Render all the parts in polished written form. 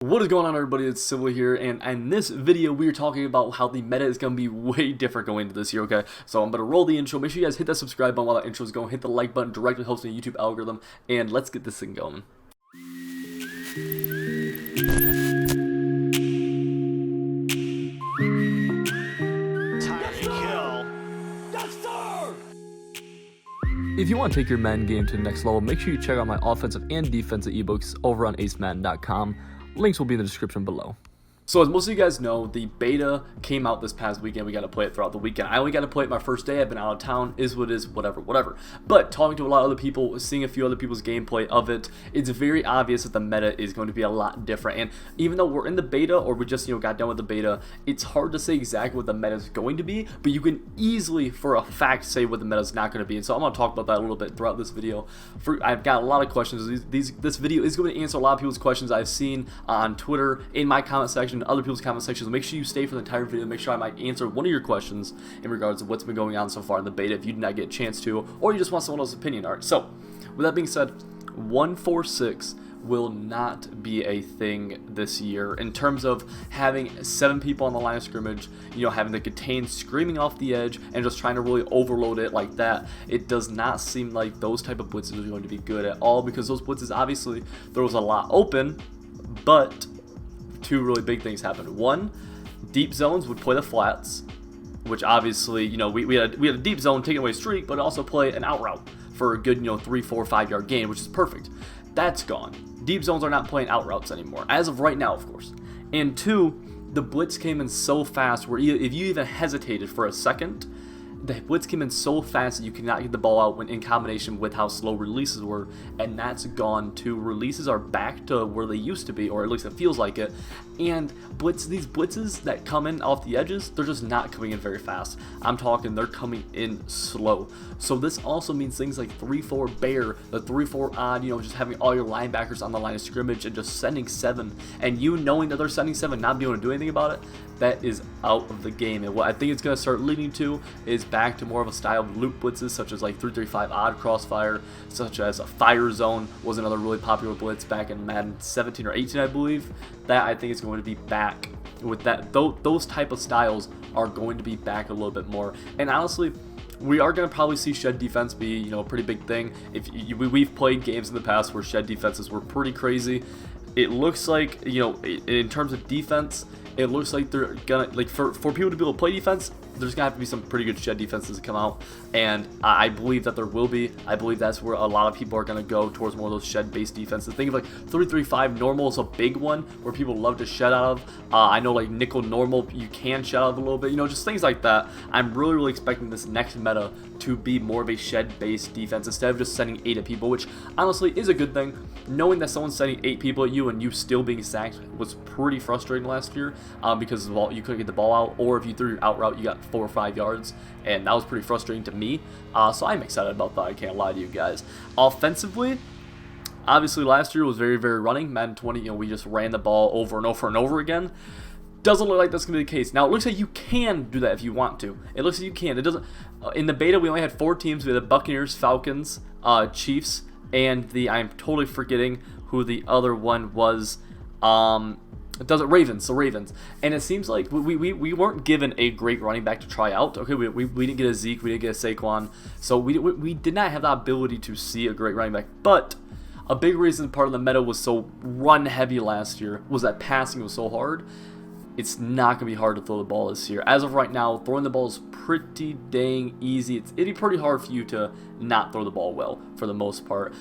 What is going on, everybody? It's Civil here, and in this video we are talking about how the meta is going to be way different going into this year, okay? So I'm going to roll the intro. Make sure you guys hit that subscribe button while that intro is going. Hit the like button, directly helps the YouTube algorithm, and let's get this thing going. If you want to take your Madden game to the next level, make sure you check out my offensive and defensive ebooks over on acemadden.com. Links will be in the description below. So as most of you guys know, the beta came out this past weekend. We got to play it throughout the weekend. I only got to play it my first day. I've been out of town. Is what is, whatever. But talking to a lot of other people, seeing a few other people's gameplay of it, it's very obvious that the meta is going to be a lot different. And even though we're in the beta, or we just got done with the beta, it's hard to say exactly what the meta is going to be. But you can easily, for a fact, say what the meta is not going to be. And so I'm going to talk about that a little bit throughout this video. I've got a lot of questions. This video is going to answer a lot of people's questions I've seen on Twitter, in my comment section, other people's comment sections. So make sure you stay for the entire video. Make sure I might answer one of your questions in regards to what's been going on so far in the beta if you did not get a chance to, or you just want someone else's opinion. Alright, so with that being said, 146 will not be a thing this year in terms of having 7 people on the line of scrimmage, having the contain screaming off the edge and just trying to really overload it like that. It does not seem like those type of blitzes are going to be good at all, because those blitzes, obviously there was a lot open, but two really big things happened. One, deep zones would play the flats, which obviously, we had a deep zone taking away streak, but also play an out route for a good, 3, 4, 5 yard gain, which is perfect. That's gone. Deep zones are not playing out routes anymore, as of right now, of course. And two, the blitz came in so fast where if you even hesitated for a second, the blitz came in so fast that you could not get the ball out when in combination with how slow releases were, and that's gone too. Releases are back to where they used to be, or at least it feels like it. And these blitzes that come in off the edges, they're just not coming in very fast. I'm talking they're coming in slow. So this also means things like 3-4 bear, the 3-4 odd, just having all your linebackers on the line of scrimmage and just sending 7, and knowing that they're sending 7, not being able to do anything about it, that is out of the game. And what I think it's going to start leading to is back to more of a style of loop blitzes, such as like 3-3-5 odd crossfire, such as a fire zone was another really popular blitz back in Madden 17 or 18, I believe. That I think is going to be back with that. Those type of styles are going to be back a little bit more. And honestly, we are going to probably see shed defense be, a pretty big thing. We've played games in the past where shed defenses were pretty crazy. It looks like, in terms of defense, it looks like they're gonna, for people to be able to play defense, there's gonna have to be some pretty good shed defenses to come out, and I believe that there will be. I believe that's where a lot of people are gonna go, towards more of those shed-based defenses. Think of like 3-3-5 normal is a big one where people love to shed out of. I know like nickel normal you can shed out of a little bit, just things like that. I'm really expecting this next meta to be more of a shed-based defense instead of just sending 8 at people, which honestly is a good thing. Knowing that someone's sending 8 people at you and you still being sacked was pretty frustrating last year, because you couldn't get the ball out, or if you threw your out route, you got 4 or 5 yards, and that was pretty frustrating to me. So I'm excited about that. I can't lie to you guys. Offensively, obviously last year was very running. Madden 20, we just ran the ball over and over and over again. Doesn't look like that's going to be the case. Now, it looks like you can do that if you want to. It looks like you can. It doesn't. In the beta, we only had 4 teams. We had the Buccaneers, Falcons, Chiefs, and I'm totally forgetting who the other one was. It doesn't Ravens, the Ravens. And it seems like we weren't given a great running back to try out. Okay, we didn't get a Zeke, we didn't get a Saquon. So we did not have the ability to see a great running back. But a big reason part of the meta was so run heavy last year was that passing was so hard. It's not going to be hard to throw the ball this year. As of right now, throwing the ball is pretty dang easy. It'd be pretty hard for you to not throw the ball well for the most part.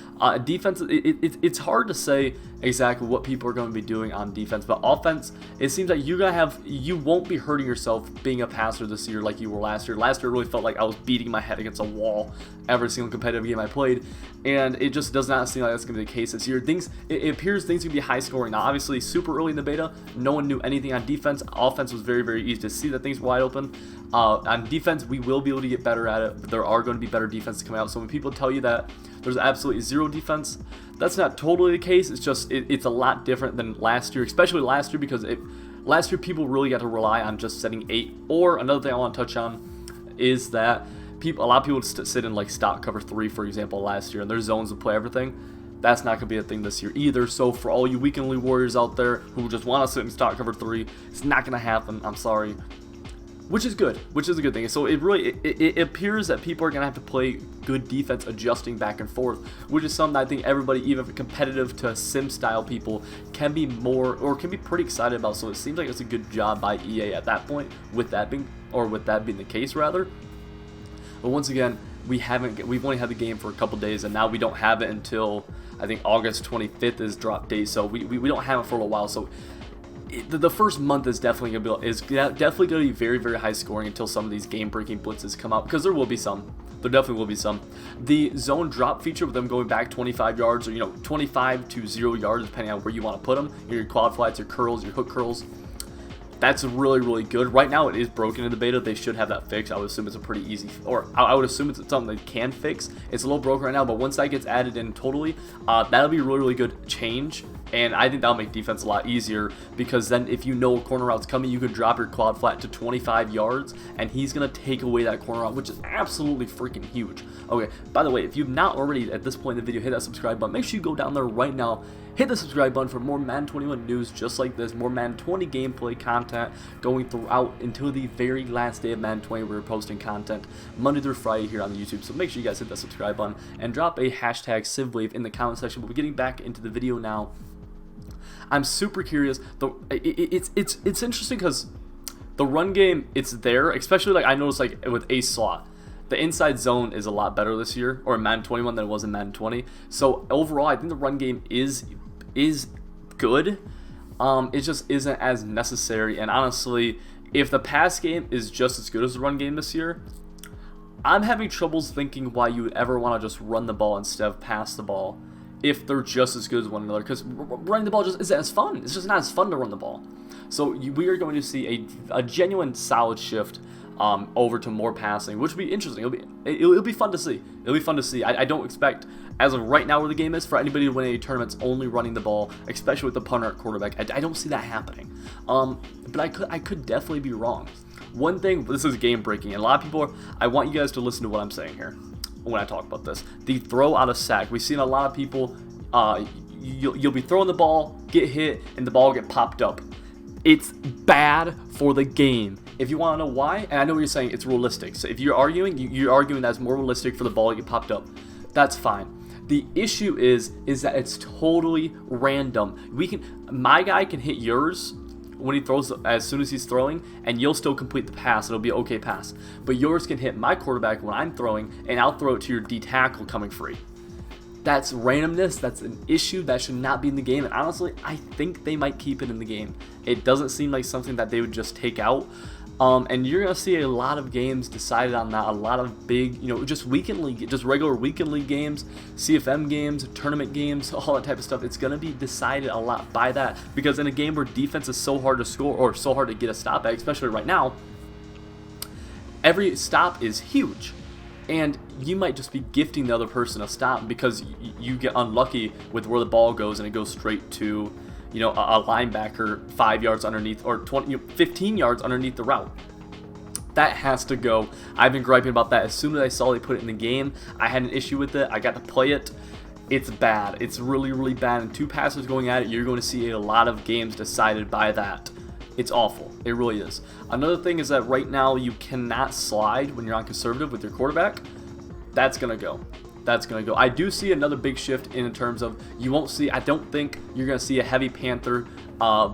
Defense, it's hard to say exactly what people are going to be doing on defense, but offense, it seems like you won't be hurting yourself being a passer this year like you were last year. Last year, it really felt like I was beating my head against a wall every single competitive game I played, and it just does not seem like that's going to be the case this year. It appears things can be high scoring. Now, obviously, super early in the beta, no one knew anything on defense. Offense was very easy to see that things were wide open. On defense, we will be able to get better at it, but there are going to be better defenses coming out. So when people tell you that there's absolutely zero defense, that's not totally the case. It's just it's a lot different than last year, especially last year, because last year people really got to rely on just setting 8. Or another thing I want to touch on is that a lot of people would sit in like stock cover 3, for example, last year, and their zones would play everything. That's not going to be a thing this year either. So for all you weekend league warriors out there who just want to sit and start cover 3, it's not going to happen. I'm sorry. Which is good, which is a good thing. So it appears that people are going to have to play good defense adjusting back and forth, which is something I think everybody, even competitive to sim style people, can be more, or can be pretty excited about. So it seems like it's a good job by EA at that point, with that being the case rather. But once again, we've only had the game for a couple days, and now we don't have it until I think August 25th is drop date. So we don't have it for a while. So the first month is definitely going to be very, very high scoring until some of these game-breaking blitzes come out, because there will be some. There definitely will be some. The zone drop feature with them going back 25 yards, or 25 to 0 yards, depending on where you want to put them, your quad flats, your curls, your hook curls. That's really, really good. Right now, it is broken in the beta. They should have that fixed. I would assume it's a pretty easy, or I would assume it's something they can fix. It's a little broken right now, but once that gets added in totally, that'll be a really, really good change. And I think that'll make defense a lot easier, because then if you know a corner route's coming, you can drop your quad flat to 25 yards, and he's going to take away that corner route, which is absolutely freaking huge. Okay, by the way, if you've not already at this point in the video hit that subscribe button, make sure you go down there right now, hit the subscribe button for more Madden 21 news just like this, more Madden 20 gameplay content going throughout until the very last day of Madden 20. We're posting content Monday through Friday here on the YouTube, so make sure you guys hit that subscribe button and drop a hashtag CivWave in the comment section. But we're getting back into the video now. I'm super curious. It's interesting because the run game, it's there, especially like I noticed like with Ace Slot. The inside zone is a lot better this year, or in Madden 21 than it was in Madden 20. So overall, I think the run game is good. It just isn't as necessary. And honestly, if the pass game is just as good as the run game this year, I'm having troubles thinking why you would ever want to just run the ball instead of pass the ball if they're just as good as one another, because running the ball just isn't as fun. It's just not as fun to run the ball. So we are going to see a genuine solid shift over to more passing, which will be interesting. It'll be fun to see. It'll be fun to see. I don't expect, as of right now where the game is, for anybody to win any tournaments only running the ball, especially with the punter at quarterback. I don't see that happening. But I could definitely be wrong. One thing, this is game breaking, and a lot of people I want you guys to listen to what I'm saying here when I talk about this. The throw out of sack. We've seen a lot of people, you'll be throwing the ball, get hit, and the ball get popped up. It's bad for the game. If you want to know why, and I know what you're saying, it's realistic. So if you're arguing, you're arguing that it's more realistic for the ball to get popped up. That's fine. The issue is that it's totally random. My guy can hit yours when he throws, as soon as he's throwing, and you'll still complete the pass. It'll be an okay pass. But yours can hit my quarterback when I'm throwing, and I'll throw it to your D tackle coming free. That's randomness. That's an issue that should not be in the game. And honestly, I think they might keep it in the game. It doesn't seem like something that they would just take out. And you're going to see a lot of games decided on that. A lot of big, just regular weekend league games, CFM games, tournament games, all that type of stuff. It's going to be decided a lot by that. Because in a game where defense is so hard to score, or so hard to get a stop at, especially right now, every stop is huge. And you might just be gifting the other person a stop because you get unlucky with where the ball goes and it goes straight to, a linebacker 5 yards underneath, or 15 yards underneath the route. That has to go. I've been griping about that. As soon as I saw they put it in the game, I had an issue with it. I got to play it. It's bad. It's really, really bad. And two passers going at it, you're going to see a lot of games decided by that. It's awful. It really is. Another thing is that right now you cannot slide when you're on conservative with your quarterback. That's going to go. That's going to go. I do see another big shift in terms of I don't think you're going to see a heavy panther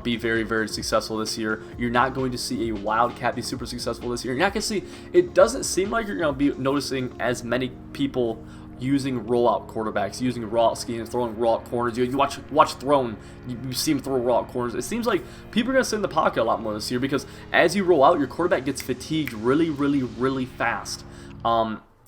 be very, very successful this year. You're not going to see a wildcat be super successful this year. You're not going to see, it doesn't seem like you're going to be noticing as many people using rollout quarterbacks, using rollout schemes, throwing rollout corners. You watch Throne, you see him throw rollout corners. It seems like people are going to sit in the pocket a lot more this year because as you roll out, your quarterback gets fatigued really, really, really fast.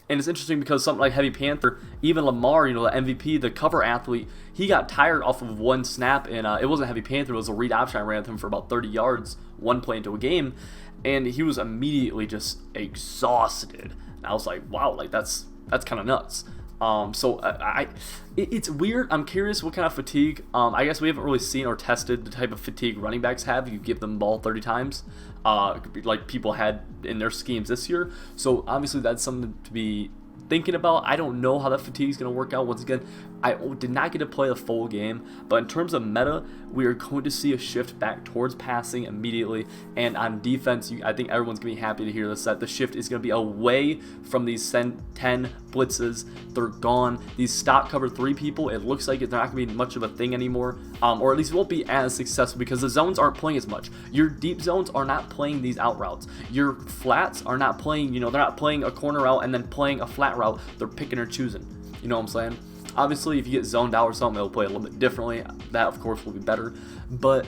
And it's interesting because something like Heavy Panther, even Lamar, the MVP, the cover athlete, he got tired off of one snap, and it wasn't Heavy Panther, it was a read option I ran with him for about 30 yards, one play into a game, and he was immediately just exhausted. And I was like, wow, like that's kind of nuts. It's weird. I'm curious what kind of fatigue. I guess we haven't really seen or tested the type of fatigue running backs have. You give them the ball 30 times, like people had in their schemes this year. So obviously that's something to be thinking about. I don't know how that fatigue is going to work out. Once again, I did not get to play the full game, but in terms of meta, we are going to see a shift back towards passing immediately, and on defense, I think everyone's going to be happy to hear this, that the shift is going to be away from these 10 blitzes. They're gone. These stock cover 3 people, it looks like it's not going to be much of a thing anymore, or at least it won't be as successful because the zones aren't playing as much. Your deep zones are not playing these out routes. Your flats are not playing, they're not playing a corner route and then playing a flat route. They're picking or choosing. You know what I'm saying? Obviously, if you get zoned out or something, it'll play a little bit differently. That, of course, will be better. But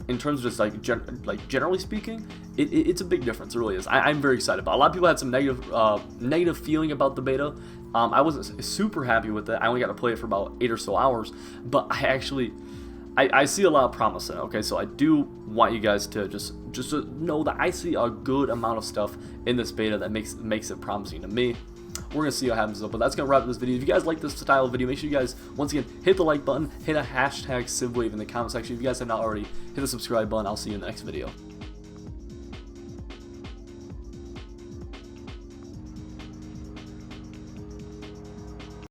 in terms of just generally speaking, it's a big difference. It really is. I'm very excited about it. A lot of people had some negative feeling about the beta. I wasn't super happy with it. I only got to play it for about 8 or so hours. But I see a lot of promise in it. Okay, so I do want you guys to just to know that I see a good amount of stuff in this beta that makes it promising to me. We're going to see what happens though, but that's going to wrap up this video. If you guys like this style of video, make sure you guys, once again, hit the like button, hit a hashtag CivWave in the comment section. If you guys have not already, hit the subscribe button. I'll see you in the next video.